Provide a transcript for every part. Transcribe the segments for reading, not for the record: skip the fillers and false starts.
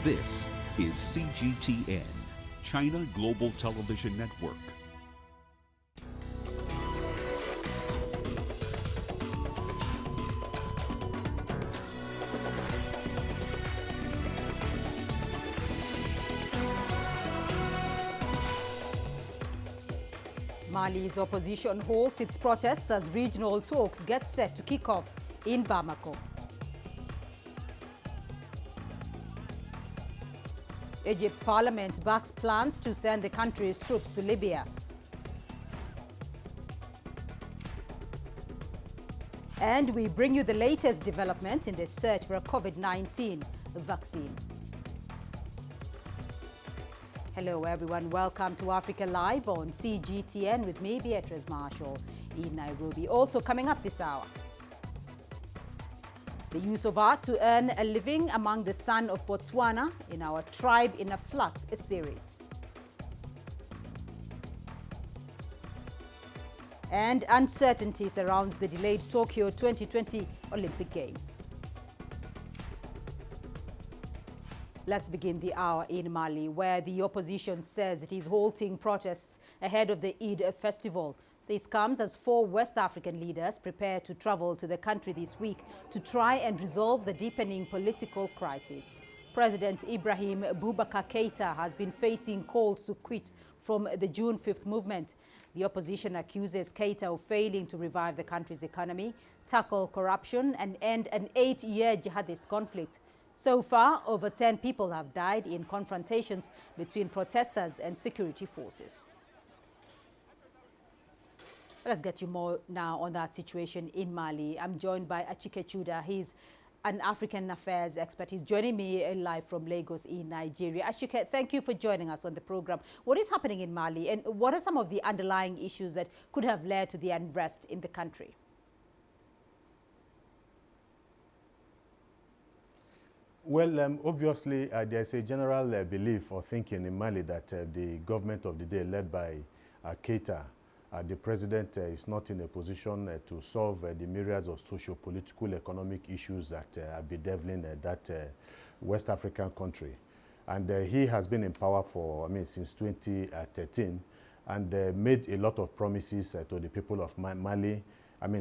This is CGTN, China Global Television Network. Mali's opposition halts its protests as regional talks get set to kick off in Bamako. Egypt's parliament backs plans to send the country's troops to Libya. And we bring you the latest developments in the search for a COVID-19 vaccine. Hello everyone, welcome to Africa Live on CGTN with me, Beatrice Marshall, in Nairobi. Also coming up this hour, the use of art to earn a living among the San of Botswana in our Tribe in a Flux series. And uncertainty surrounds the delayed Tokyo 2020 Olympic Games. Let's begin the hour in Mali, where the opposition says it is halting protests ahead of the Eid festival. This comes as 4 West African leaders prepare to travel to the country this week to try and resolve the deepening political crisis. President Ibrahim Boubacar Keïta has been facing calls to quit from the June 5th movement. The opposition accuses Keïta of failing to revive the country's economy, tackle corruption, and end an 8-year jihadist conflict. So far, over 10 people have died in confrontations between protesters and security forces. Let's get you more now on that situation in Mali. I'm joined by Achike Chuda. He's an African affairs expert. He's joining me live from Lagos in Nigeria. Achike, thank you for joining us on the program. What is happening in Mali, and what are some of the underlying issues that could have led to the unrest in the country? Well, obviously, there's a general belief or thinking in Mali that the government of the day, led by Keïta, the president, is not in a position to solve the myriads of socio-political, economic issues that are bedeviling that West African country. And he has been in power for, since 2013, and made a lot of promises to the people of Mali.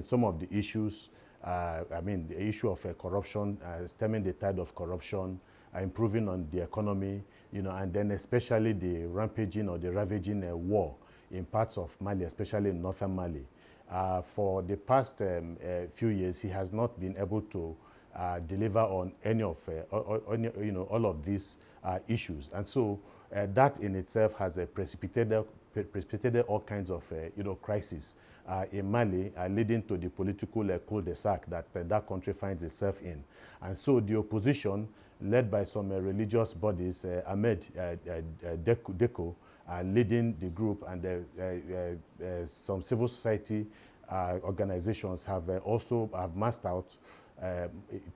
Some of the issues, the issue of corruption, stemming the tide of corruption, improving on the economy, and then especially the rampaging or the ravaging war in parts of Mali, especially in northern Mali. For the past few years, he has not been able to deliver on any of, all of these issues, and so that in itself has precipitated all kinds of, crises in Mali, leading to the political cul-de-sac that that country finds itself in. And so the opposition, led by some religious bodies, Ahmed Deco, leading the group, and some civil society organizations have massed out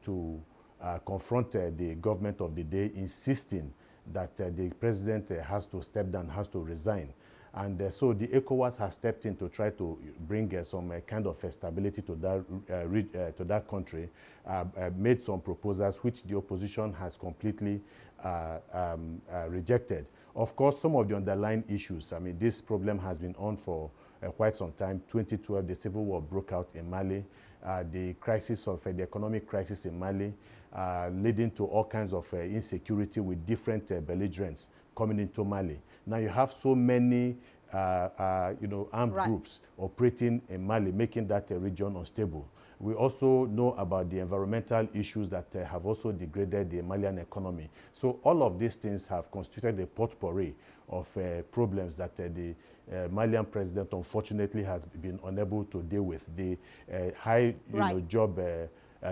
to confront the government of the day, insisting that the president has to step down, has to resign. And so the ECOWAS has stepped in to try to bring some kind of stability to that country, made some proposals which the opposition has completely rejected. Of course, some of the underlying issues, this problem has been on for quite some time. 2012, the civil war broke out in Mali, the crisis of the economic crisis in Mali, leading to all kinds of insecurity with different belligerents coming into Mali. Now you have so many armed groups operating in Mali, making that region unstable. We also know about the environmental issues that have also degraded the Malian economy. So all of these things have constituted a potpourri of problems that the Malian president unfortunately has been unable to deal with. The high job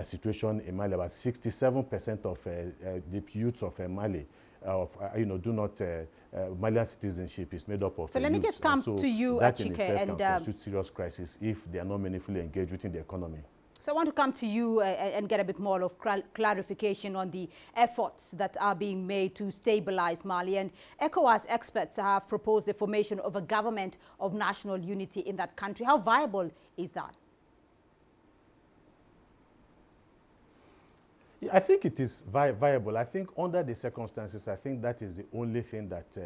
situation in Mali, about 67% of the youths of Mali Malian citizenship is made up of. So let me just come to you, that Achike, in itself can constitute serious crisis if they are not meaningfully engaged within the economy. So I want to come to you and get a bit more of clarification on the efforts that are being made to stabilize Mali. And ECOWAS experts have proposed the formation of a government of national unity in that country. How viable is that? I think it is viable. I think under the circumstances, I think that is the only thing that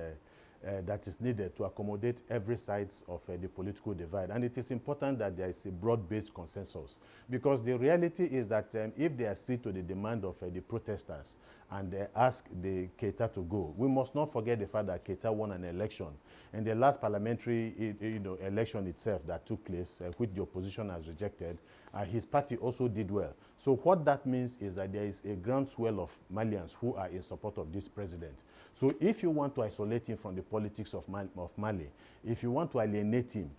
that is needed to accommodate every sides of the political divide. And it is important that there is a broad-based consensus, because the reality is that if they accede to the demand of the protesters and ask the Keita to go, we must not forget the fact that Keita won an election. And the last parliamentary election itself that took place, which the opposition has rejected, his party also did well. So what that means is that there is a groundswell of Malians who are in support of this president. So if you want to isolate him from the politics of Mali, if you want to alienate him,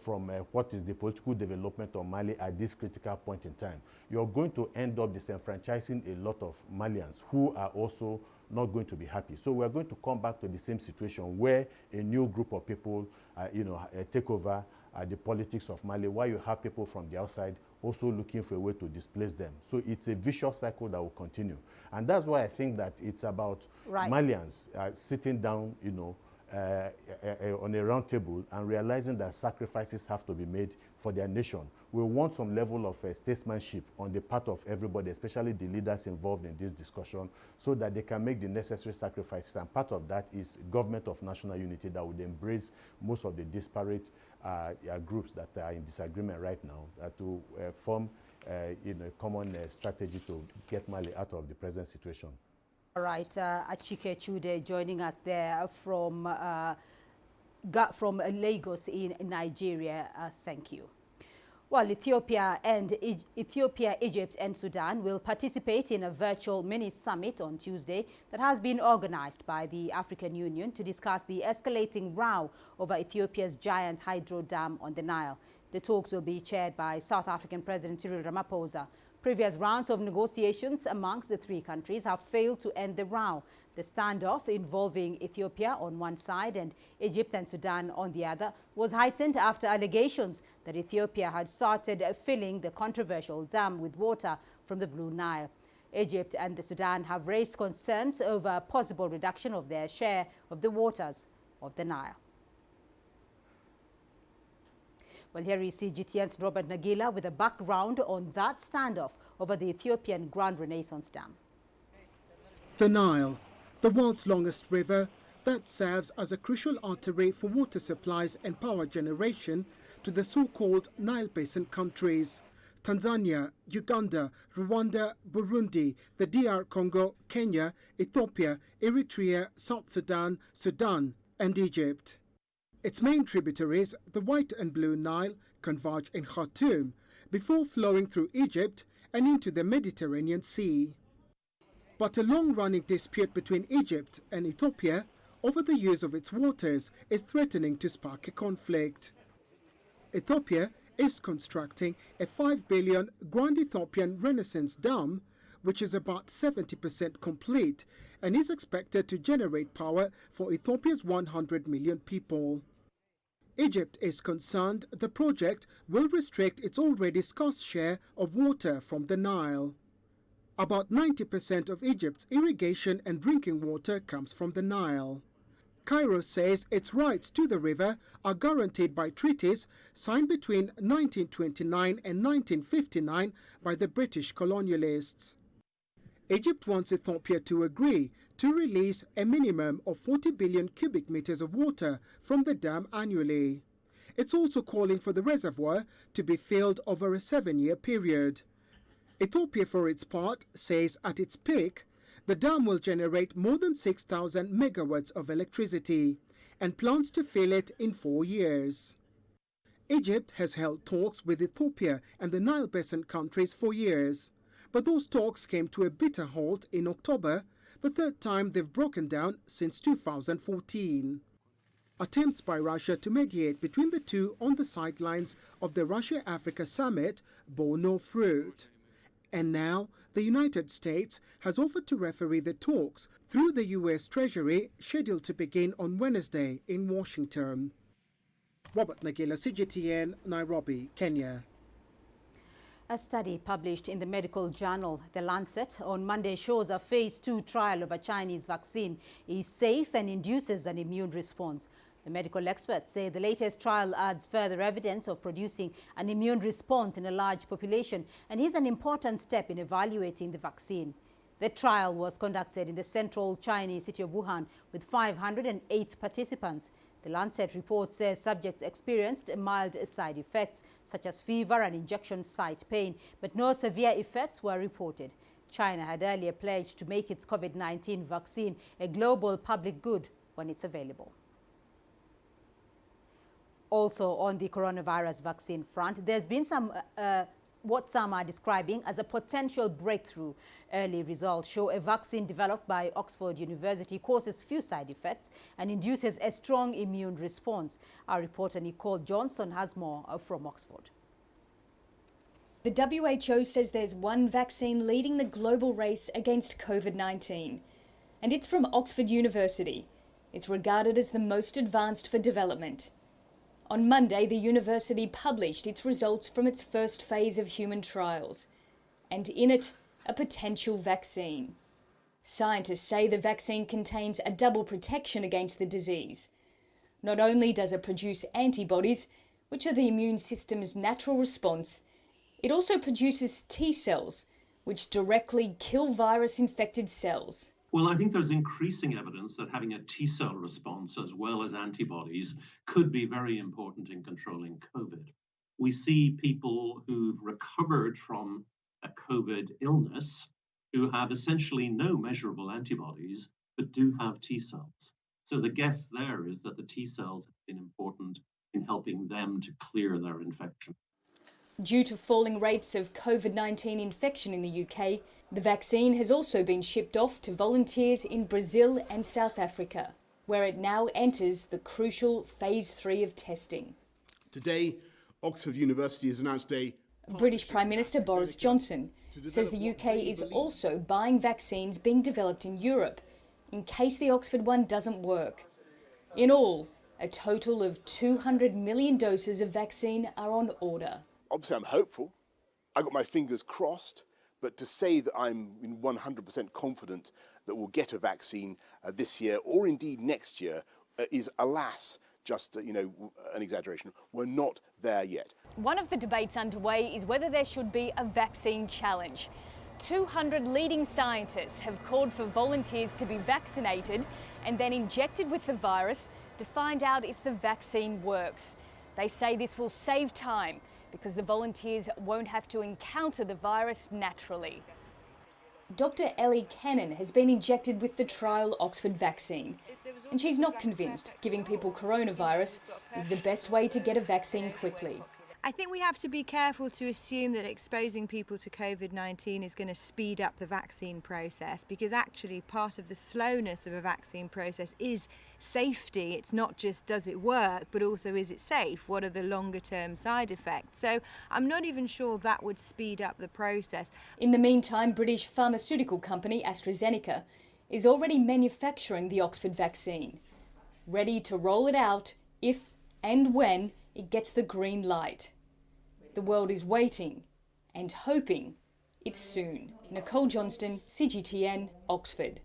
from what is the political development of Mali at this critical point in time, you're going to end up disenfranchising a lot of Malians who are also not going to be happy. So we're going to come back to the same situation where a new group of people, take over the politics of Mali, while you have people from the outside also looking for a way to displace them. So it's a vicious cycle that will continue. And that's why I think that it's about Malians sitting down, on a round table and realizing that sacrifices have to be made for their nation. We want some level of statesmanship on the part of everybody, especially the leaders involved in this discussion, so that they can make the necessary sacrifices. And part of that is government of national unity that would embrace most of the disparate groups that are in disagreement right now to form a common strategy to get Mali out of the present situation. All right, Achike Chude joining us there from Lagos in Nigeria. Thank you. Well, Ethiopia, Egypt, and Sudan will participate in a virtual mini-summit on Tuesday that has been organized by the African Union to discuss the escalating row over Ethiopia's giant hydro dam on the Nile. The talks will be chaired by South African President Cyril Ramaphosa. Previous rounds of negotiations amongst the three countries have failed to end the row. The standoff involving Ethiopia on one side and Egypt and Sudan on the other was heightened after allegations that Ethiopia had started filling the controversial dam with water from the Blue Nile. Egypt and the Sudan have raised concerns over a possible reduction of their share of the waters of the Nile. Well, here is CGTN's Robert Nagila with a background on that standoff over the Ethiopian Grand Renaissance Dam. The Nile, the world's longest river that serves as a crucial artery for water supplies and power generation to the so-called Nile Basin countries: Tanzania, Uganda, Rwanda, Burundi, the DR Congo, Kenya, Ethiopia, Eritrea, South Sudan, Sudan, and Egypt. Its main tributaries, the White and Blue Nile, converge in Khartoum before flowing through Egypt and into the Mediterranean Sea. But a long-running dispute between Egypt and Ethiopia over the use of its waters is threatening to spark a conflict. Ethiopia is constructing a $5 billion Grand Ethiopian Renaissance Dam, which is about 70% complete and is expected to generate power for Ethiopia's 100 million people. Egypt is concerned the project will restrict its already scarce share of water from the Nile. About 90% of Egypt's irrigation and drinking water comes from the Nile. Cairo says its rights to the river are guaranteed by treaties signed between 1929 and 1959 by the British colonialists. Egypt wants Ethiopia to agree to release a minimum of 40 billion cubic meters of water from the dam annually. It's also calling for the reservoir to be filled over a 7-year period. Ethiopia, for its part, says at its peak, the dam will generate more than 6,000 megawatts of electricity and plans to fill it in 4 years. Egypt has held talks with Ethiopia and the Nile Basin countries for years. But those talks came to a bitter halt in October, the third time they've broken down since 2014. Attempts by Russia to mediate between the two on the sidelines of the Russia-Africa summit bore no fruit. And now, the United States has offered to referee the talks through the U.S. Treasury, scheduled to begin on Wednesday in Washington. Robert Nagila, CGTN, Nairobi, Kenya. A study published in the medical journal The Lancet on Monday shows a phase 2 trial of a Chinese vaccine is safe and induces an immune response. The medical experts say the latest trial adds further evidence of producing an immune response in a large population and is an important step in evaluating the vaccine. The trial was conducted in the central Chinese city of Wuhan with 508 participants. The Lancet report says subjects experienced mild side effects such as fever and injection site pain, but no severe effects were reported. China had earlier pledged to make its COVID-19 vaccine a global public good when it's available. Also on the coronavirus vaccine front, there's been what some are describing as a potential breakthrough. Early results show a vaccine developed by Oxford University causes few side effects and induces a strong immune response. Our reporter Nicole Johnson has more from Oxford. The WHO says there's one vaccine leading the global race against COVID-19, and it's from Oxford University. It's regarded as the most advanced for development. On Monday, the university published its results from its first phase of human trials, and in it, a potential vaccine. Scientists say the vaccine contains a double protection against the disease. Not only does it produce antibodies, which are the immune system's natural response, it also produces T cells, which directly kill virus-infected cells. Well, I think there's increasing evidence that having a T-cell response as well as antibodies could be very important in controlling COVID. We see people who've recovered from a COVID illness who have essentially no measurable antibodies, but do have T-cells. So the guess there is that the T-cells have been important in helping them to clear their infection. Due to falling rates of COVID-19 infection in the UK, the vaccine has also been shipped off to volunteers in Brazil and South Africa, where it now enters the crucial Phase 3 of testing. Today, Oxford University has announced British Prime Minister Boris Johnson says the UK is also buying vaccines being developed in Europe in case the Oxford one doesn't work. In all, a total of 200 million doses of vaccine are on order. Obviously, I'm hopeful. I got my fingers crossed, but to say that I'm 100% confident that we'll get a vaccine this year or indeed next year is, alas, just an exaggeration. We're not there yet. One of the debates underway is whether there should be a vaccine challenge. 200 leading scientists have called for volunteers to be vaccinated and then injected with the virus to find out if the vaccine works. They say this will save time because the volunteers won't have to encounter the virus naturally. Dr. Ellie Cannon has been injected with the trial Oxford vaccine, and she's not convinced giving people coronavirus is the best way to get a vaccine quickly. I think we have to be careful to assume that exposing people to COVID-19 is going to speed up the vaccine process, because actually part of the slowness of a vaccine process is safety. It's not just does it work, but also is it safe? What are the longer term side effects? So I'm not even sure that would speed up the process. In the meantime, British pharmaceutical company AstraZeneca is already manufacturing the Oxford vaccine, ready to roll it out if and when it gets the green light. The world is waiting and hoping it's soon. Nicole Johnston, CGTN, Oxford.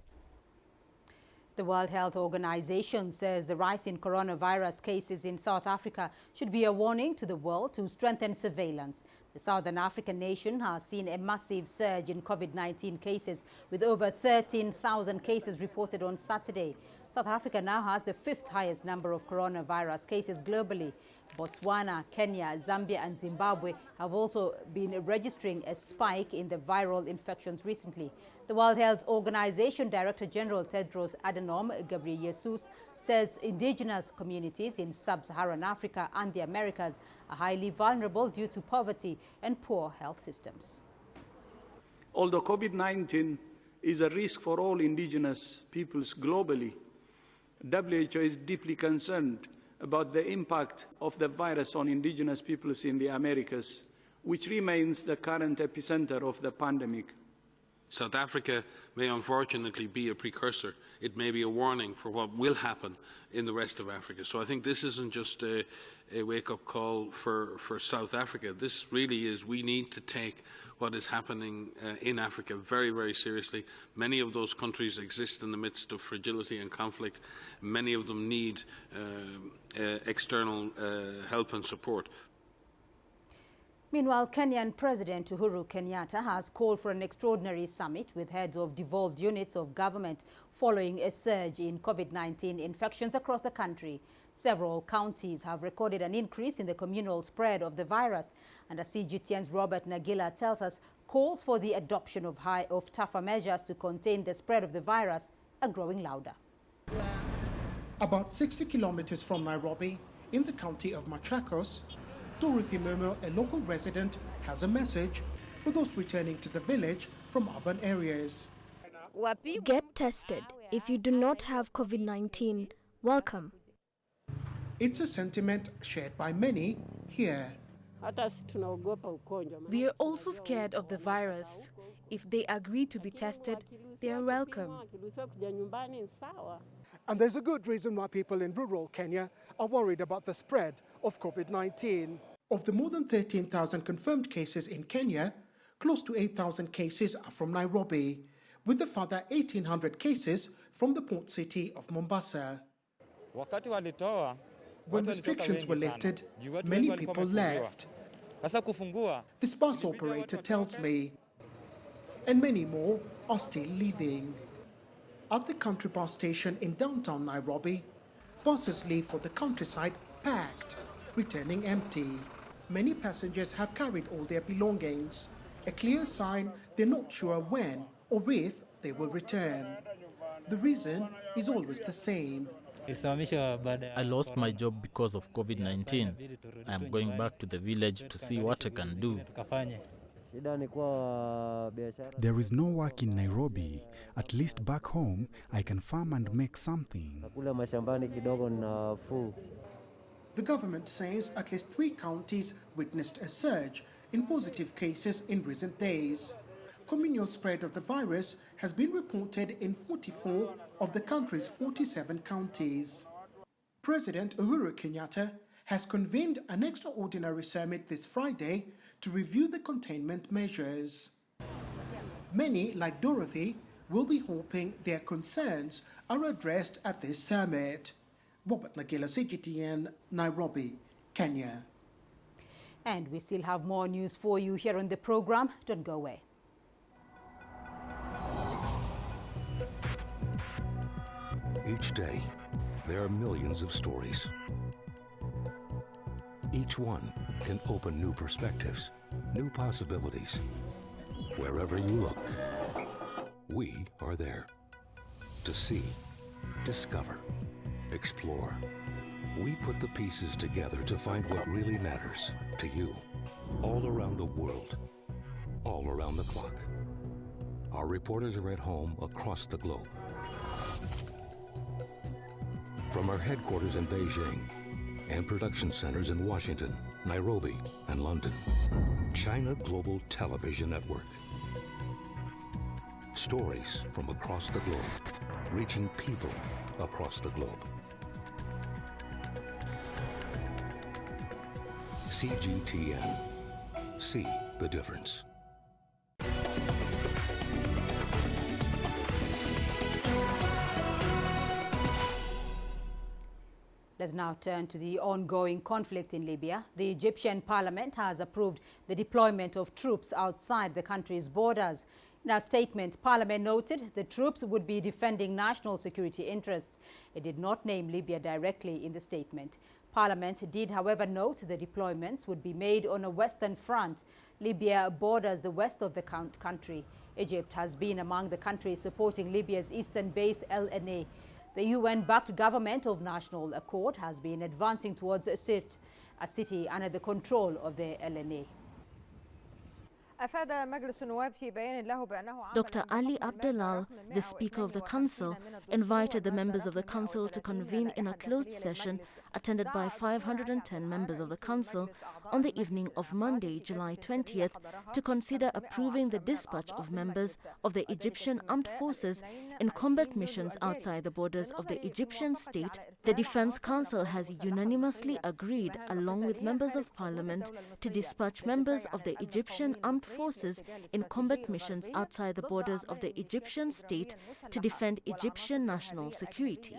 The World Health Organization says the rise in coronavirus cases in South Africa should be a warning to the world to strengthen surveillance. The Southern African nation has seen a massive surge in COVID-19 cases, with over 13,000 cases reported on Saturday. South Africa now has the 5th highest number of coronavirus cases globally. Botswana, Kenya, Zambia and Zimbabwe have also been registering a spike in the viral infections recently. The World Health Organization Director General Tedros Adhanom Ghebreyesus says indigenous communities in sub-Saharan Africa and the Americas are highly vulnerable due to poverty and poor health systems. Although COVID-19 is a risk for all indigenous peoples globally, WHO is deeply concerned about the impact of the virus on indigenous peoples in the Americas, which remains the current epicenter of the pandemic. South Africa may unfortunately be a precursor. It may be a warning for what will happen in the rest of Africa. So I think this isn't just a wake-up call for South Africa. This really is, we need to take what is happening in Africa very, very seriously. Many of those countries exist in the midst of fragility and conflict. Many of them need external help and support. Meanwhile, Kenyan President Uhuru Kenyatta has called for an extraordinary summit with heads of devolved units of government following a surge in COVID-19 infections across the country. Several counties have recorded an increase in the communal spread of the virus, and as CGTN's Robert Nagila tells us, calls for the adoption of tougher measures to contain the spread of the virus are growing louder. About 60 kilometers from Nairobi, in the county of Machakos, Dorothy Momo, a local resident, has a message for those returning to the village from urban areas. Get tested. If you do not have COVID-19, welcome. It's a sentiment shared by many here. We are also scared of the virus. If they agree to be tested, they are welcome. And there's a good reason why people in rural Kenya are worried about the spread of COVID-19. Of the more than 13,000 confirmed cases in Kenya, close to 8,000 cases are from Nairobi, with a further 1,800 cases from the port city of Mombasa. When restrictions were lifted, many people left. This bus operator tells me, and many more are still leaving. At the country bus station in downtown Nairobi, buses leave for the countryside packed, returning empty. Many passengers have carried all their belongings, a clear sign they're not sure when or if they will return. The reason is always the same. I lost my job because of COVID-19. I am going back to the village to see what I can do. There is no work in Nairobi. At least back home, I can farm and make something. The government says at least 3 counties witnessed a surge in positive cases in recent days. Communal spread of the virus has been reported in 44 of the country's 47 counties. President Uhuru Kenyatta has convened an extraordinary summit this Friday to review the containment measures. Many, like Dorothy, will be hoping their concerns are addressed at this summit. Robert Nagila, CGTN, Nairobi, Kenya. And we still have more news for you here on the program. Don't go away. Each day, there are millions of stories. Each one can open new perspectives, new possibilities. Wherever you look, we are there to see, discover, explore. We put the pieces together to find what really matters to you, all around the world, all around the clock. Our reporters are at home across the globe. From our headquarters in Beijing and production centers in Washington, Nairobi, and London, China Global Television Network. Stories from across the globe, reaching people across the globe. CGTN. See the difference. Let's now turn to the ongoing conflict in Libya. The Egyptian parliament has approved the deployment of troops outside the country's borders. In a statement, Parliament noted the troops would be defending national security interests. It did not name Libya directly in the statement. Parliament did, however, note the deployments would be made on a western front. Libya borders the west of the country. Egypt has been among the countries supporting Libya's eastern-based LNA. The UN-backed government of National Accord has been advancing towards a city under the control of the LNA. Dr. Ali Abdullah, the Speaker of the Council, invited the members of the Council to convene in a closed session attended by 510 members of the Council on the evening of Monday, July 20th, to consider approving the dispatch of members of the Egyptian Armed Forces in combat missions outside the borders of the Egyptian state. The Defense Council has unanimously agreed, along with members of Parliament, to dispatch members of the Egyptian Armed Forces in combat missions outside the borders of the Egyptian state to defend Egyptian national security.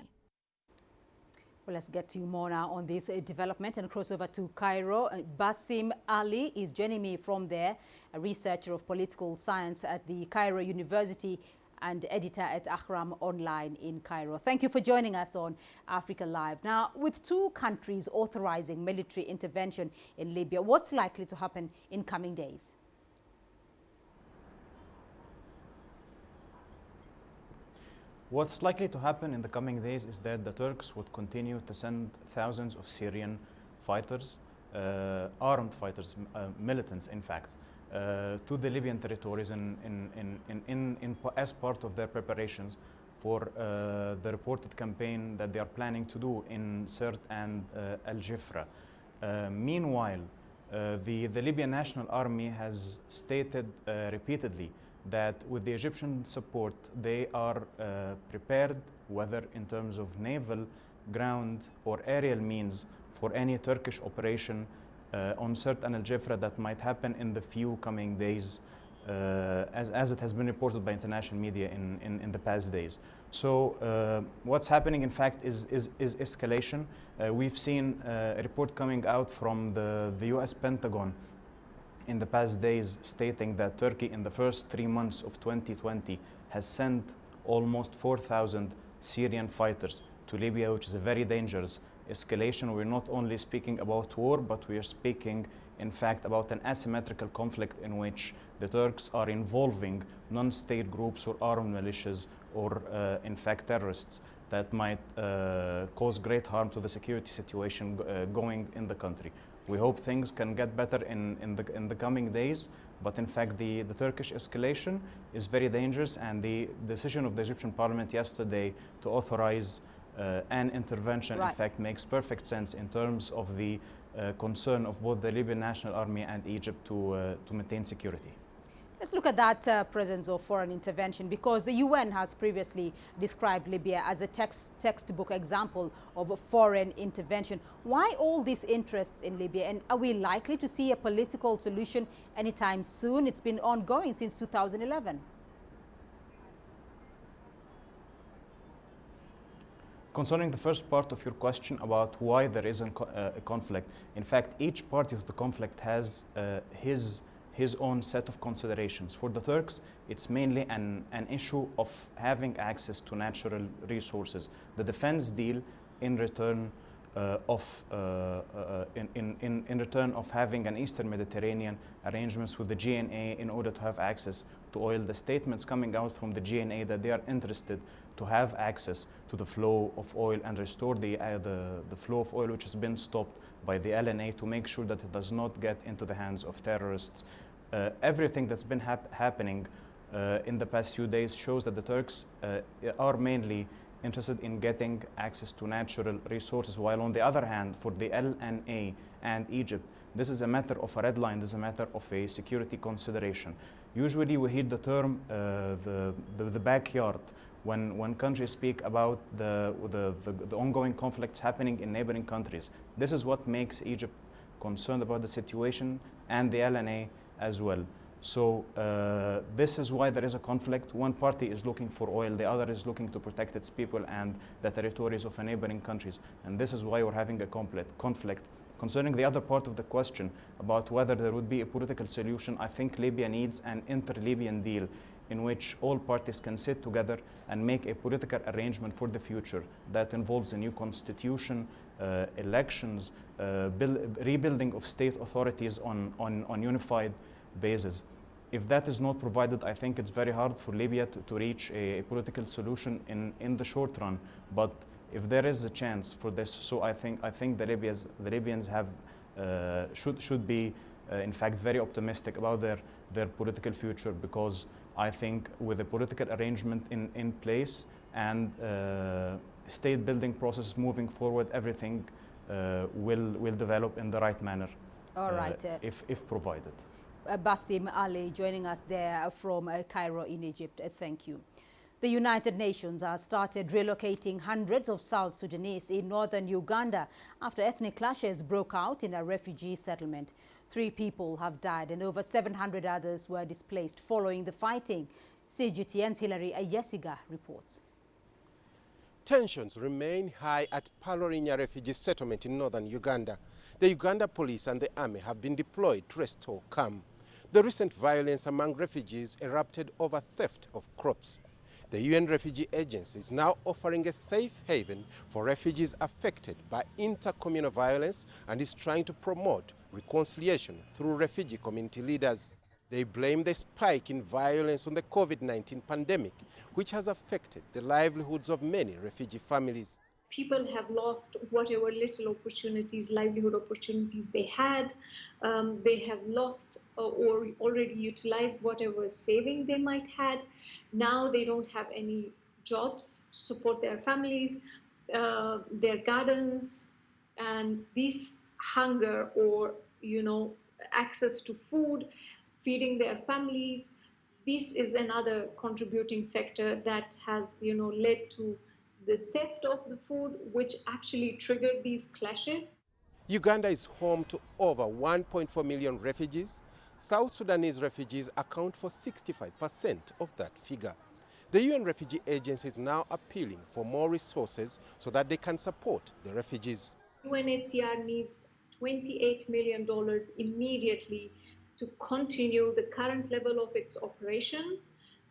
Well, let's get to you more now on this development and cross over to Cairo. Basim Ali is joining me from there, a researcher of political science at the Cairo University and editor at Ahram Online in Cairo. Thank you for joining us on Africa Live. Now, with two countries authorizing military intervention in Libya, what's likely to happen in coming days? What's likely to happen in the coming days is that the Turks would continue to send thousands of Syrian fighters, armed fighters, militants in fact, to the Libyan territories as part of their preparations for the reported campaign that they are planning to do in Sirte and Al-Jifra. Meanwhile, the Libyan National Army has stated repeatedly that with the Egyptian support, they are prepared, whether in terms of naval, ground, or aerial means, for any Turkish operation on Sirte and Al-Jifra that might happen in the few coming days, as it has been reported by international media in the past days. So what's happening, in fact, is escalation. We've seen a report coming out from the US Pentagon in the past days stating that Turkey in the first 3 months of 2020 has sent almost 4,000 Syrian fighters to Libya, which is a very dangerous escalation. We're not only speaking about war, but we are speaking, in fact, about an asymmetrical conflict in which the Turks are involving non-state groups or armed militias or, in fact, terrorists that might cause great harm to the security situation going in the country. We hope things can get better in the coming days, but in fact the Turkish escalation is very dangerous, and the decision of the Egyptian parliament yesterday to authorize an intervention, in fact, makes perfect sense in terms of the concern of both the Libyan National Army and Egypt to maintain security. Let's look at that presence of foreign intervention, because the UN has previously described Libya as a textbook example of a foreign intervention. Why all these interests in Libya, and are we likely to see a political solution anytime soon? It's been ongoing since 2011. Concerning the first part of your question about why there is a conflict, in fact, each party to the conflict has his own set of considerations. For the Turks, it's mainly an issue of having access to natural resources. The defense deal in return in return of having an Eastern Mediterranean arrangements with the GNA in order to have access to oil. The statements coming out from the GNA that they are interested to have access to the flow of oil and restore the flow of oil which has been stopped by the LNA, to make sure that it does not get into the hands of terrorists. Everything that's been happening in the past few days shows that the Turks are mainly interested in getting access to natural resources, while on the other hand, for the LNA and Egypt, this is a matter of a red line, this is a matter of a security consideration. Usually we hear the term the backyard when countries speak about the ongoing conflicts happening in neighboring countries. This is what makes Egypt concerned about the situation, and the LNA as well. So this is why there is a conflict. One party is looking for oil, the other is looking to protect its people and the territories of neighboring countries. And this is why we're having a conflict. Concerning the other part of the question about whether there would be a political solution, I think Libya needs an inter-Libyan deal in which all parties can sit together and make a political arrangement for the future that involves a new constitution, elections, rebuilding of state authorities on unified basis. If that is not provided, I think it's very hard for Libya to reach a political solution in the short run. But if there is a chance for this, so I think the Libyans have should be in fact very optimistic about their political future, because I think with the political arrangement in place and state building process moving forward, everything will develop in the right manner. All right. If provided. Basim Ali joining us there from Cairo in Egypt. Thank you. The United Nations has started relocating hundreds of South Sudanese in northern Uganda after ethnic clashes broke out in a refugee settlement. 3 people have died and over 700 others were displaced following the fighting. CGTN's Hilary Ayesiga reports. Tensions remain high at Palorinya refugee settlement in northern Uganda. The Uganda police and the army have been deployed to restore calm. The recent violence among refugees erupted over theft of crops. The UN Refugee Agency is now offering a safe haven for refugees affected by intercommunal violence and is trying to promote reconciliation through refugee community leaders. They blame the spike in violence on the COVID-19 pandemic, which has affected the livelihoods of many refugee families. People have lost whatever little opportunities, livelihood opportunities they had. They have lost or already utilized whatever saving they might had. Now they don't have any jobs to support their families, their gardens, and this hunger or, access to food, feeding their families. This is another contributing factor that has, led to the theft of the food, which actually triggered these clashes. Uganda is home to over 1.4 million refugees. South Sudanese refugees account for 65% of that figure. The UN Refugee Agency is now appealing for more resources so that they can support the refugees. UNHCR needs $28 million immediately to continue the current level of its operation.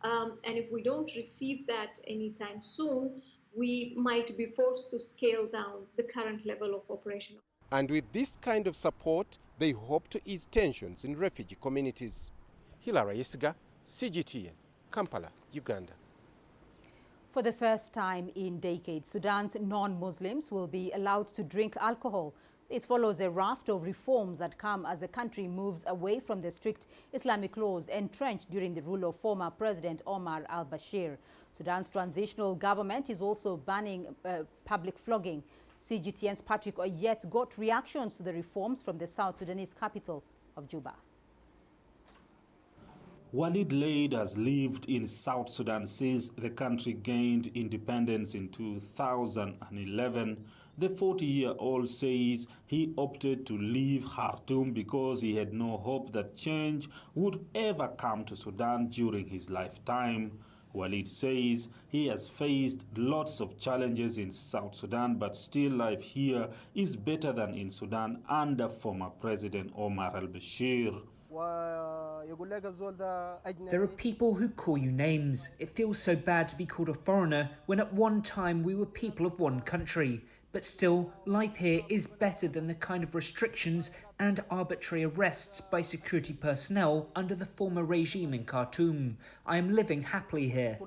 And if we don't receive that anytime soon, we might be forced to scale down the current level of operation. And with this kind of support, they hope to ease tensions in refugee communities. Hilary Ayesiga, CGTN, Kampala, Uganda. For the first time in decades, Sudan's non-Muslims will be allowed to drink alcohol. This follows a raft of reforms that come as the country moves away from the strict Islamic laws entrenched during the rule of former President Omar al-Bashir. Sudan's transitional government is also banning public flogging. CGTN's Patrick Oyet got reactions to the reforms from the South Sudanese capital of Juba. Walid Laid has lived in South Sudan since the country gained independence in 2011. The 40-year-old says he opted to leave Khartoum because he had no hope that change would ever come to Sudan during his lifetime. Walid says he has faced lots of challenges in South Sudan, but still life here is better than in Sudan under former President Omar al-Bashir. There are people who call you names. It feels so bad to be called a foreigner when at one time we were people of one country. But still, life here is better than the kind of restrictions and arbitrary arrests by security personnel under the former regime in Khartoum. I am living happily here.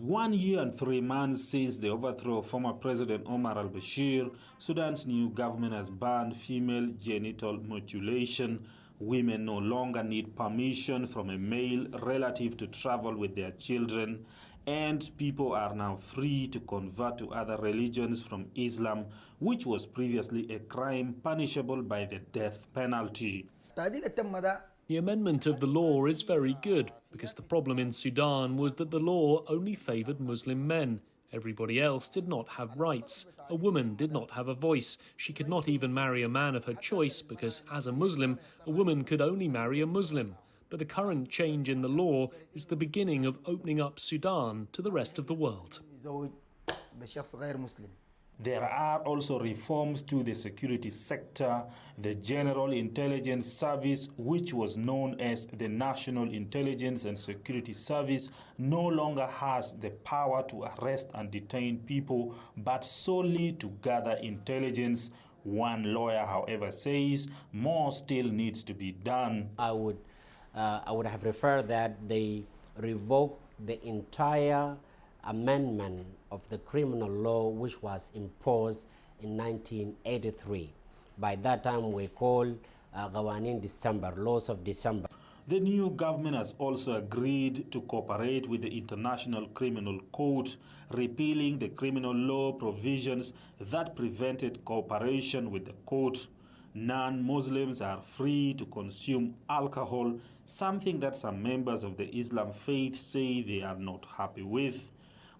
1 year and 3 months since the overthrow of former President Omar al-Bashir, Sudan's new government has banned female genital mutilation. Women no longer need permission from a male relative to travel with their children, and people are now free to convert to other religions from Islam, which was previously a crime punishable by the death penalty. The amendment of the law is very good, because the problem in Sudan was that the law only favoured Muslim men. Everybody else did not have rights. A woman did not have a voice. She could not even marry a man of her choice, because as a Muslim, a woman could only marry a Muslim. But the current change in the law is the beginning of opening up Sudan to the rest of the world. There are also reforms to the security sector. The General Intelligence Service, which was known as the National Intelligence and Security Service, no longer has the power to arrest and detain people, but solely to gather intelligence. One lawyer, however, says more still needs to be done. I would have preferred that they revoke the entire amendment of the criminal law which was imposed in 1983. By that time we called Qawanin December, laws of December. The new government has also agreed to cooperate with the International Criminal Court, repealing the criminal law provisions that prevented cooperation with the court. Non-Muslims are free to consume alcohol, something that some members of the Islam faith say they are not happy with.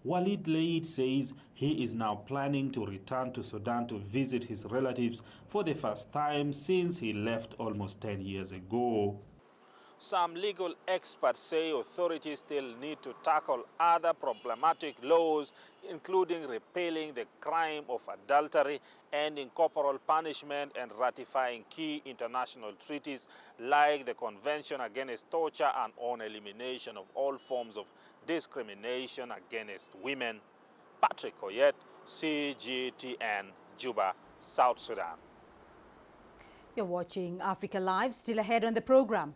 Walid Laid says he is now planning to return to Sudan to visit his relatives for the first time since he left almost 10 years ago. Some legal experts say authorities still need to tackle other problematic laws, including repealing the crime of adultery, ending corporal punishment, and ratifying key international treaties like the Convention Against Torture and on elimination of all forms of discrimination against women. Patrick Oyet, CGTN, Juba, South Sudan. You're watching Africa Live, still ahead on the program.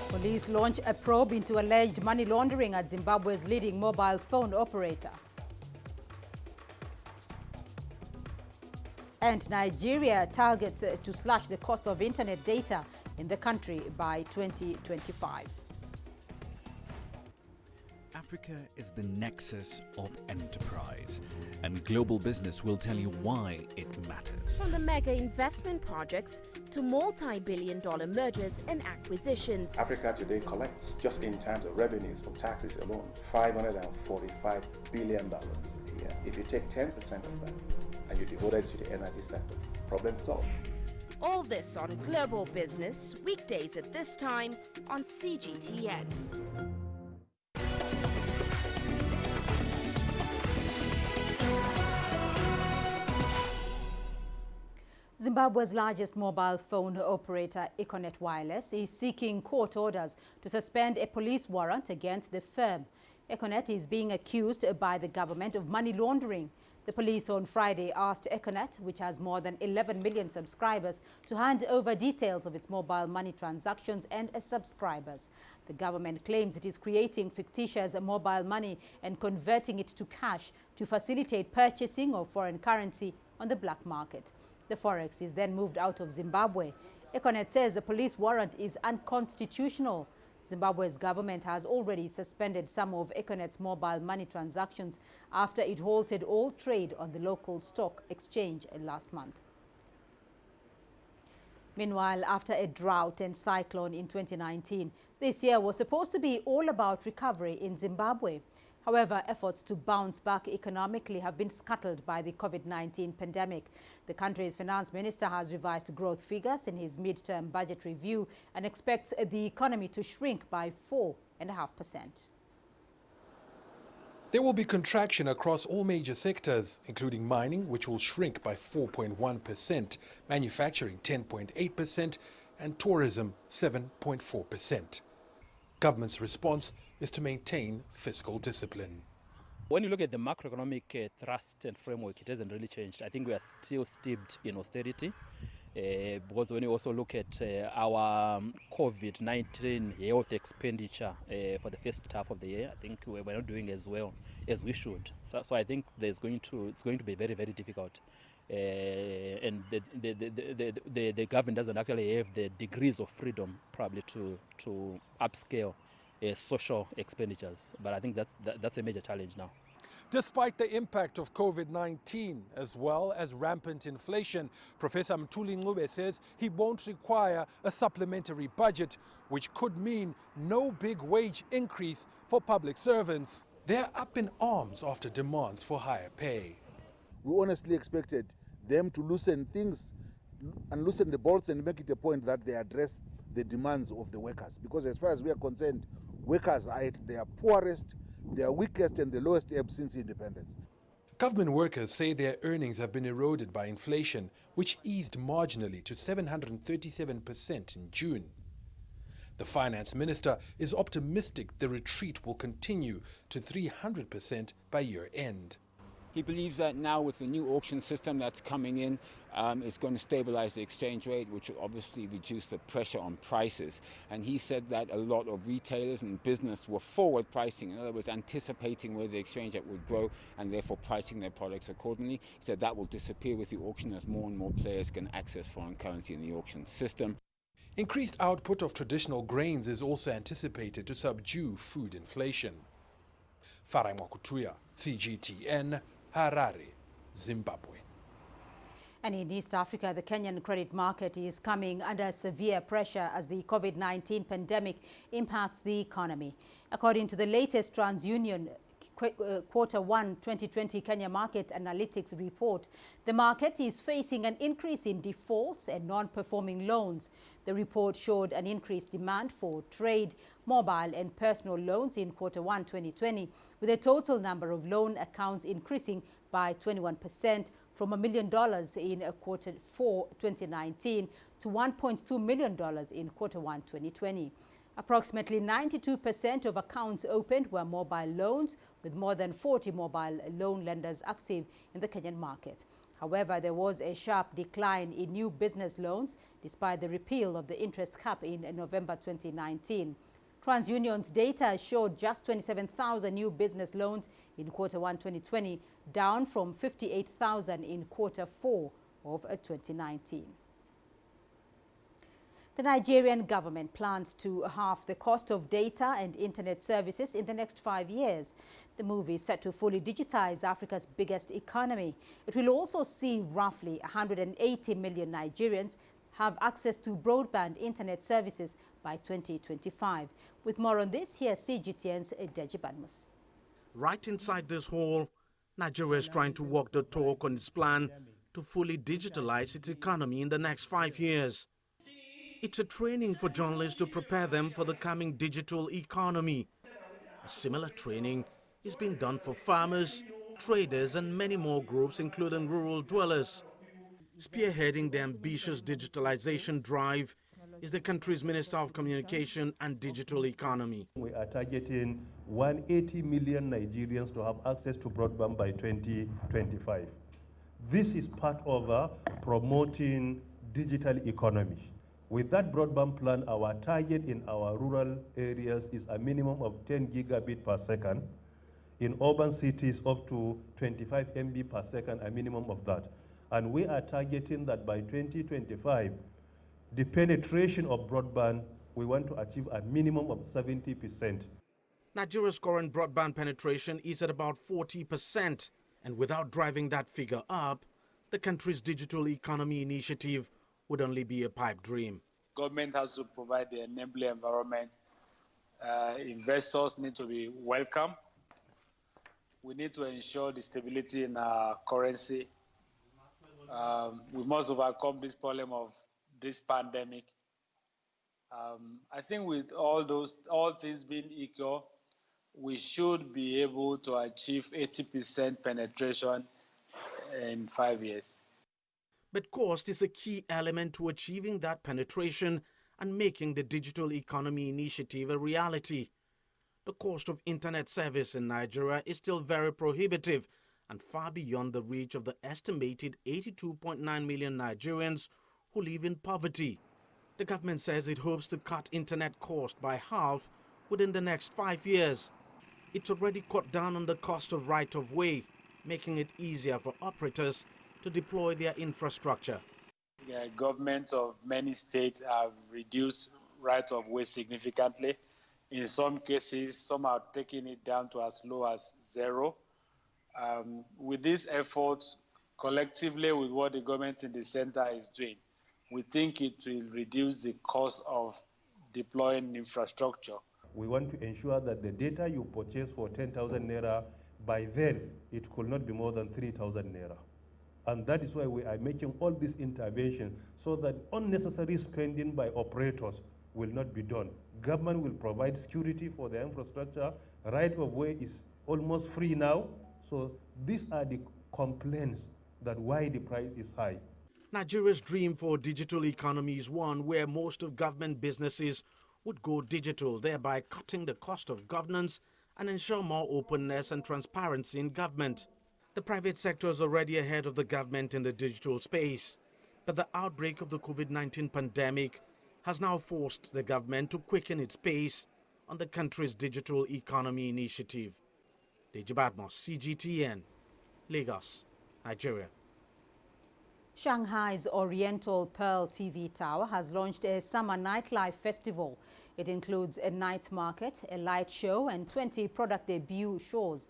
Police launch a probe into alleged money laundering at Zimbabwe's leading mobile phone operator. And Nigeria targets to slash the cost of internet data in the country by 2025. Africa is the nexus of enterprise, and global business will tell you why it matters. From the mega investment projects to multi-billion-dollar mergers and acquisitions. Africa today collects, just in terms of revenues from taxes alone, $545 billion a year. If you take 10% of that and you devote it to the energy sector, problem solved. All this on Global Business, weekdays at this time on CGTN. Zimbabwe's largest mobile phone operator, Econet Wireless, is seeking court orders to suspend a police warrant against the firm. Econet is being accused by the government of money laundering. The police on Friday asked Econet, which has more than 11 million subscribers, to hand over details of its mobile money transactions and subscribers. The government claims it is creating fictitious mobile money and converting it to cash to facilitate purchasing of foreign currency on the black market. The forex is then moved out of Zimbabwe. Econet says the police warrant is unconstitutional. Zimbabwe's government has already suspended some of Econet's mobile money transactions after it halted all trade on the local stock exchange last month. Meanwhile, after a drought and cyclone in 2019, this year was supposed to be all about recovery in Zimbabwe. However, efforts to bounce back economically have been scuttled by the COVID-19 pandemic. The country's finance minister has revised growth figures in his mid-term budget review and expects the economy to shrink by 4.5%. There will be contraction across all major sectors, including mining, which will shrink by 4.1%, manufacturing 10.8%, and tourism 7.4%. Government's response is to maintain fiscal discipline. When you look at the macroeconomic thrust and framework, it hasn't really changed. I think we are still steeped in austerity because when you also look at our COVID-19 health expenditure for the first half of the year, I think we're not doing as well as we should. So I think it's going to be very, very difficult. And the government doesn't actually have the degrees of freedom probably to upscale social expenditures, but I think that's a major challenge now. Despite the impact of COVID-19 as well as rampant inflation, Professor Mthuli Ncube says he won't require a supplementary budget, which could mean no big wage increase for public servants. They're up in arms after demands for higher pay. We honestly expected them to loosen things and loosen the bolts and make it a point that they address the demands of the workers. Because as far as we are concerned, workers are at their poorest, their weakest and the lowest ebb since independence. Government workers say their earnings have been eroded by inflation, which eased marginally to 737% in June. The finance minister is optimistic the retreat will continue to 300% by year end. He believes that now with the new auction system that's coming in, it's going to stabilize the exchange rate, which will obviously reduce the pressure on prices. And he said that a lot of retailers and business were forward pricing, in other words, anticipating where the exchange rate would grow and therefore pricing their products accordingly. He said that will disappear with the auction as more and more players can access foreign currency in the auction system. Increased output of traditional grains is also anticipated to subdue food inflation. Farai Mwakutuya, CGTN, Harare, Zimbabwe. And in East Africa, the Kenyan credit market is coming under severe pressure as the COVID-19 pandemic impacts the economy. According to the latest TransUnion Q1 2020 Kenya Market Analytics report, the market is facing an increase in defaults and non-performing loans. The report showed an increased demand for trade, mobile and personal loans in Q1 2020, with the total number of loan accounts increasing by 21% from $1 million in Q4 2019 to $1.2 million in Q1 2020. Approximately 92% of accounts opened were mobile loans, with more than 40 mobile loan lenders active in the Kenyan market. However, there was a sharp decline in new business loans despite the repeal of the interest cap in November 2019. TransUnion's data showed just 27,000 new business loans in Q1 2020, down from 58,000 in Q4 of 2019. The Nigerian government plans to halve the cost of data and internet services in the next 5 years. The move is set to fully digitize Africa's biggest economy. It will also see roughly 180 million Nigerians have access to broadband internet services by 2025. With more on this, here's CGTN's Deji Badmus. Right inside this hall, Nigeria is trying to walk the talk on its plan to fully digitalize its economy in the next 5 years. It's a training for journalists to prepare them for the coming digital economy. A similar training is being done for farmers, traders and many more groups, including rural dwellers. Spearheading the ambitious digitalization drive is the country's Minister of Communication and Digital Economy. We are targeting 180 million Nigerians to have access to broadband by 2025. This is part of promoting digital economy. With that broadband plan, our target in our rural areas is a minimum of 10 gigabit per second. In urban cities, up to 25 MB per second, a minimum of that. And we are targeting that by 2025, the penetration of broadband, we want to achieve a minimum of 70%. Nigeria's current broadband penetration is at about 40%. And without driving that figure up, the country's digital economy initiative would only be a pipe dream. Government has to provide the enabling environment. Investors need to be welcome. We need to ensure the stability in our currency. We must overcome this problem of this pandemic. I think with all things being equal, we should be able to achieve 80% penetration in 5 years. But cost is a key element to achieving that penetration and making the digital economy initiative a reality. The cost of internet service in Nigeria is still very prohibitive and far beyond the reach of the estimated 82.9 million Nigerians who live in poverty. The government says it hopes to cut internet cost by half within the next 5 years. It's already cut down on the cost of right-of-way, making it easier for operators to deploy their infrastructure. Governments of many states have reduced right-of-way significantly. In some cases, some are taking it down to as low as 0. With these efforts, collectively with what the government in the center is doing, we think it will reduce the cost of deploying infrastructure. We want to ensure that the data you purchase for 10,000 naira, by then it could not be more than 3,000 naira. And that is why we are making all this intervention so that unnecessary spending by operators will not be done. Government will provide security for the infrastructure. Right of way is almost free now. So these are the complaints that why the price is high. Nigeria's dream for digital economy is one where most of government businesses would go digital, thereby cutting the cost of governance and ensure more openness and transparency in government. The private sector is already ahead of the government in the digital space, but the outbreak of the COVID-19 pandemic has now forced the government to quicken its pace on the country's digital economy initiative. Deji Badmos, CGTN, Lagos, Nigeria. Shanghai's Oriental Pearl TV Tower has launched a summer nightlife festival. It includes a night market, a light show, and 20 product debut shows.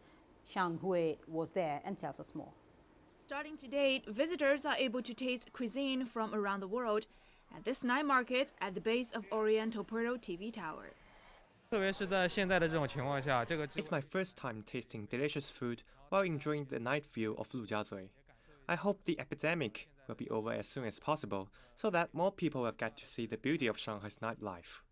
Shang Hui was there and tells us more. Starting to date, visitors are able to taste cuisine from around the world at this night market at the base of Oriental Pearl TV Tower. It's my first time tasting delicious food while enjoying the night view of Lujiazui. I hope the epidemic will be over as soon as possible so that more people will get to see the beauty of Shanghai's nightlife.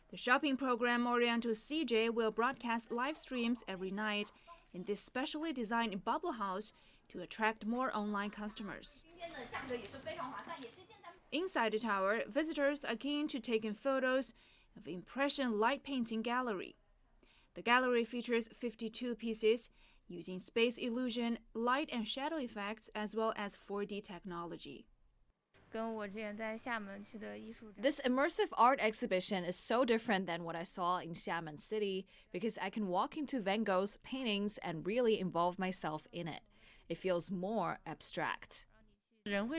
The shopping program Oriental CJ will broadcast live streams every night in this specially designed bubble house to attract more online customers. Inside the tower, visitors are keen to take in photos of the Impression Light Painting Gallery. The gallery features 52 pieces using space illusion, light and shadow effects, as well as 4D technology. This immersive art exhibition is so different than what I saw in Xiamen City because I can walk into Van Gogh's paintings and really involve myself in it. It feels more abstract. I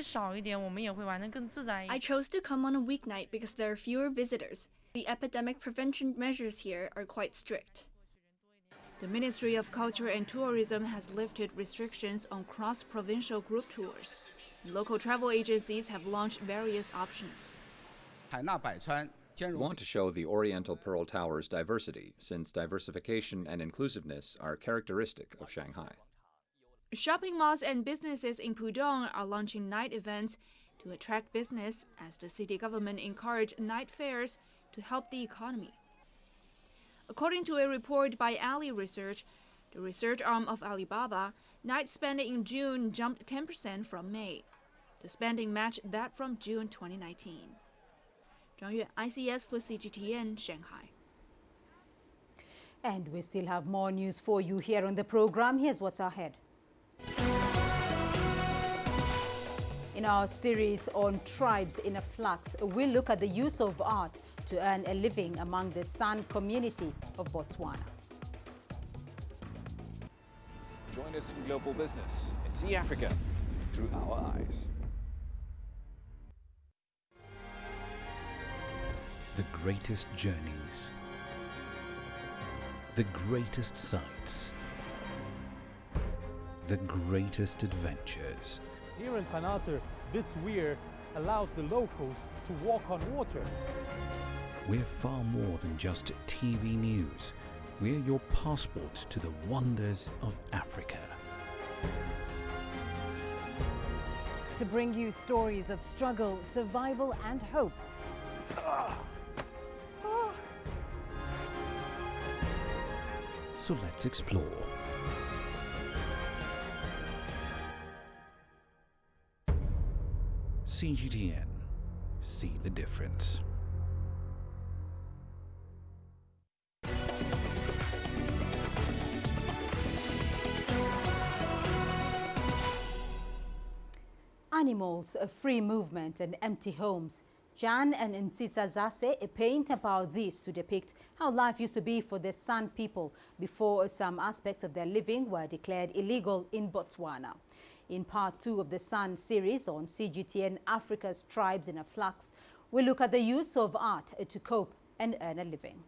chose to come on a weeknight because there are fewer visitors. The epidemic prevention measures here are quite strict. The Ministry of Culture and Tourism has lifted restrictions on cross-provincial group tours. Local travel agencies have launched various options. We want to show the Oriental Pearl Tower's diversity, since diversification and inclusiveness are characteristic of Shanghai. Shopping malls and businesses in Pudong are launching night events to attract business as the city government encouraged night fairs to help the economy. According to a report by Ali Research, the research arm of Alibaba, night spending in June jumped 10% from May. The spending matched that from June 2019. Zhang Yue, ICS for CGTN, Shanghai. And we still have more news for you here on the program. Here's what's ahead. In our series on tribes in a flux, we'll look at the use of art to earn a living among the San community of Botswana. Join us in global business and see Africa through our eyes. The greatest journeys, the greatest sights, the greatest adventures. Here in Panata, this weir allows the locals to walk on water. We're far more than just TV news. We're your passport to the wonders of Africa. To bring you stories of struggle, survival, and hope. So let's explore. CGTN. See the difference. Animals, a free movement, and empty homes. Jan and Nsitsa Zase paint about this to depict how life used to be for the San people before some aspects of their living were declared illegal in Botswana. In part 2 of the San series on CGTN Africa's Tribes in a Flux, we look at the use of art to cope and earn a living.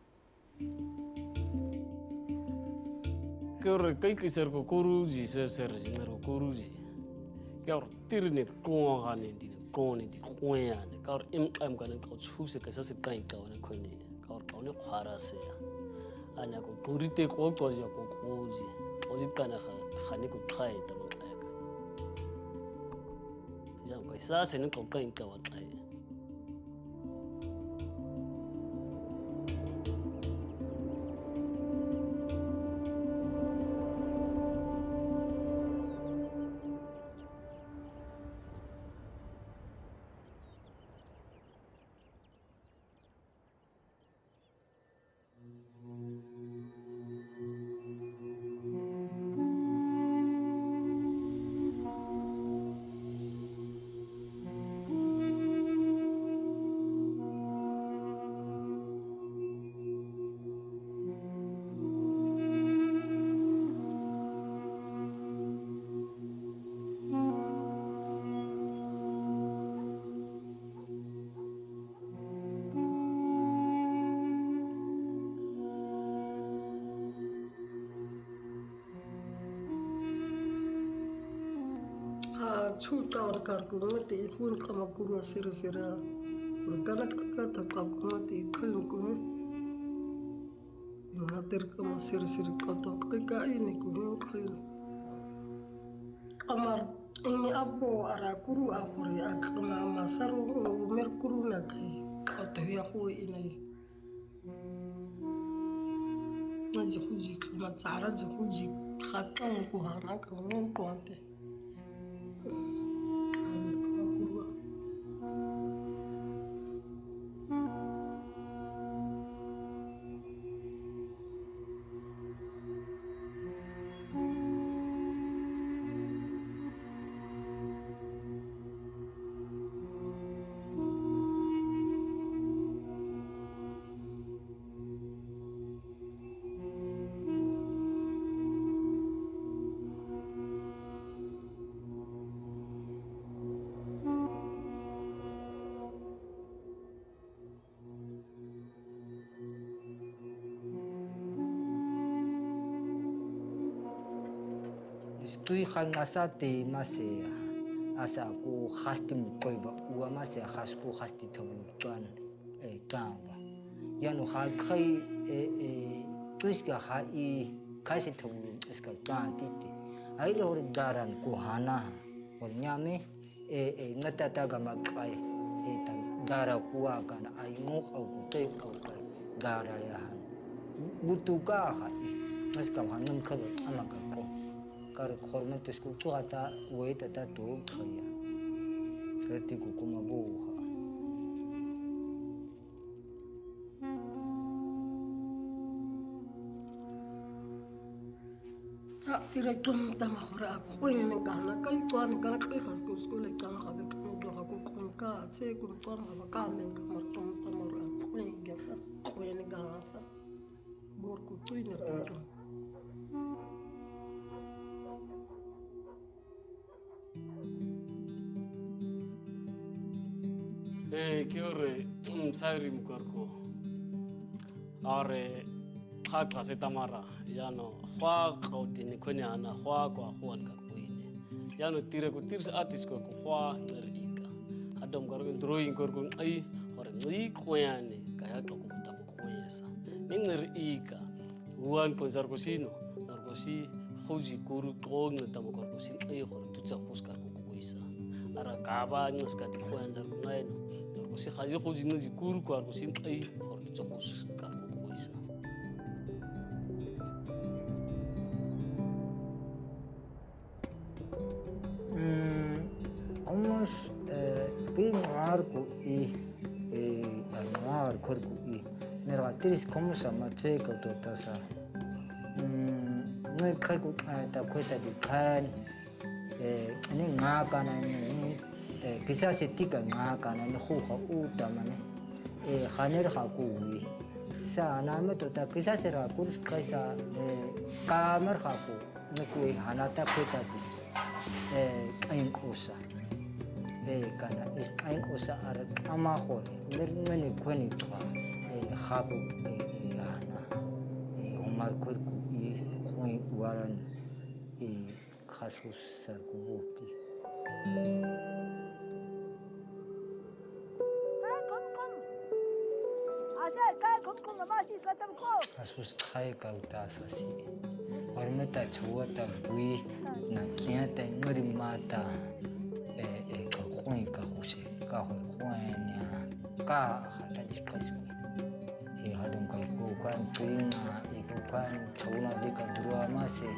chuta or karkumati hun kamakuru sirisira urkanaka kakumati kuyuku ngatir kama sirisiri kata kika ini kuyu kamar ini abo arakuru apuri akama masaru merkuru nakai kata yaku ini najihuji kama cara jihuji khatang kuhana kamu kuante Tui khan asate mase asa ko khastim koiba uwa mase khasku khasti thon kan tanga yanu ha khai tuiska ha I khasi thon iska tanti ai lo daran ko hana or nyame ngata ta gama kai ta dara kuwa kan ai ngo au te ko dara ya butuka ha iska hanam khab amaka ko kar khorman tisku tu ata wait ata to khaya krati ku kuma bo ha tira tum tama khora ko ini kana kai tuan kana kai khas ko skole kana khabe ko do ko ka che ko tuan ha ka men ka mar tum tama ra ko ini gasa ko ini gasa bor ku tu ini ra Kia ora, sairi mkorko. Are khakha se tamara, yano khwa qautini khone ana khwa kwa khwan ka kuine. Yano tire ku tirsa artist ko khwa ngerika. Adom korko drawing korko ai ore ngi khoyane kaya to kumta khoyesa. Ngerika. Wan ko zarko sino, narko si khoji kuru to ngta mo korko sin ai khor tutsa khuskar ko kuisa. Ara kaba ngaska ti khoyan zarko ngaino. Si khaji khuji ngi kuru ko arko sin ai khor tutsa khuskar ko kuisa. Almost being arco anuar corco negatriz como se macheca totasa no cago ta cuesta de can ni ngaka na ni quizás se tica ngaka na ni khuha uta mane khaner khaku sa na me tota quizás era kurs kaisa kamer khaku ne kui hanata cuesta ain cosa kana ain cosa ar amaho meni kweni twa khabu yana umar kurku koi waran khasus sarkubuti khasus khai ka utasasi ormeta chawata bui na kiata ngari mata ka khoi ka khuse ka khoenya ka hata discuss hadum ka ko kan twinga ko kan chawna de ka durwa mase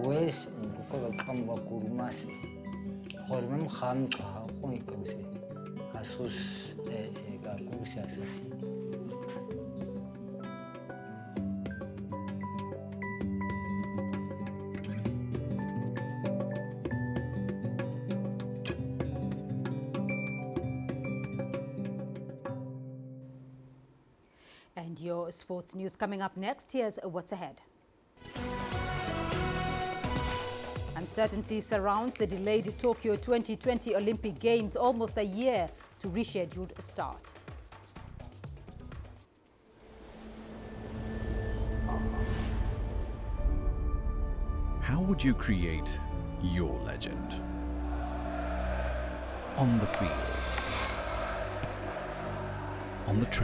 wes ko ka kamba kurmase hormem kham ka khoi ka use khasus ka kursi asasi And your sports news coming up next. Here's what's ahead. Uncertainty surrounds the delayed Tokyo 2020 Olympic Games, almost a year to rescheduled start. How would you create your legend? on the fields, on the track.